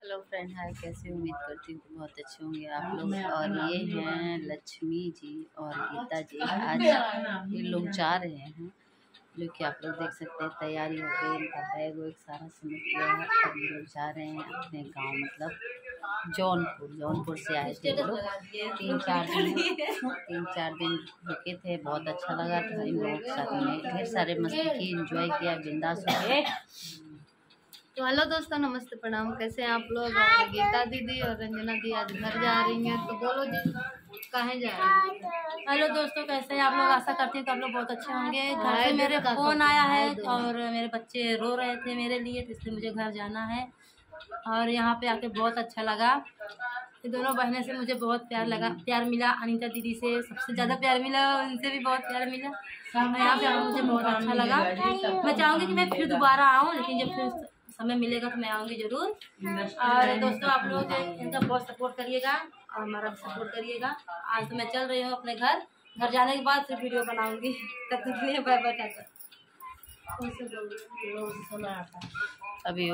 Hello friend, हाय। कैसे उम्मीद करती हूँ कि बहुत अच्छे होंगे आप लोग। और ये हैं लक्ष्मी जी और गीता जी। आज ये लोग जा रहे हैं, जो कि आप लोग देख सकते हैं। तैयारी हो गई, इनका बैग वैग सारा समेट गया है। अब ये लोग जा रहे हैं अपने गांव, मतलब जौनपुर से आए थे ये लोग। 3-4 दिन रुके थे। बहुत अच्छा लगा था इन लोगों के साथ में। ढेर सारे मस्ती की, एंजॉय किया, बिंदास हो गए। तो हेलो दोस्तों, नमस्ते, प्रणाम। कैसे हैं आप लोग? और गीता दीदी और रंजना दी आज घर जा रही हैं, तो बोलो जी, कहाँ जा रही हैं? हेलो दोस्तों, कैसे हैं आप लोग? आशा करती हूँ कि आप लोग बहुत अच्छे होंगे। घर से मेरे फोन आया है और मेरे बच्चे रो रहे थे मेरे लिए, तो इसलिए मुझे घर जाना है। और यहाँ पे आके बहुत अच्छा लगा। ये दोनों बहनें से मुझे बहुत प्यार मिला। अनीता दीदी से सबसे ज़्यादा प्यार मिला, उनसे भी बहुत प्यार मिला। यहाँ पे आकर मुझे बहुत अच्छा लगा। मैं चाहूँगी कि मैं फिर दोबारा आऊँ, लेकिन जब फिर समय मिलेगा तो मैं आऊँगी ज़रूर। और दोस्तों, आप लोग इनका बहुत सपोर्ट करिएगा और हमारा भी सपोर्ट करिएगा। आज तो मैं चल रही हूँ अपने घर जाने के बाद फिर वीडियो बनाऊँगी। तब तक के लिए बाय बाय, टाटा। अभी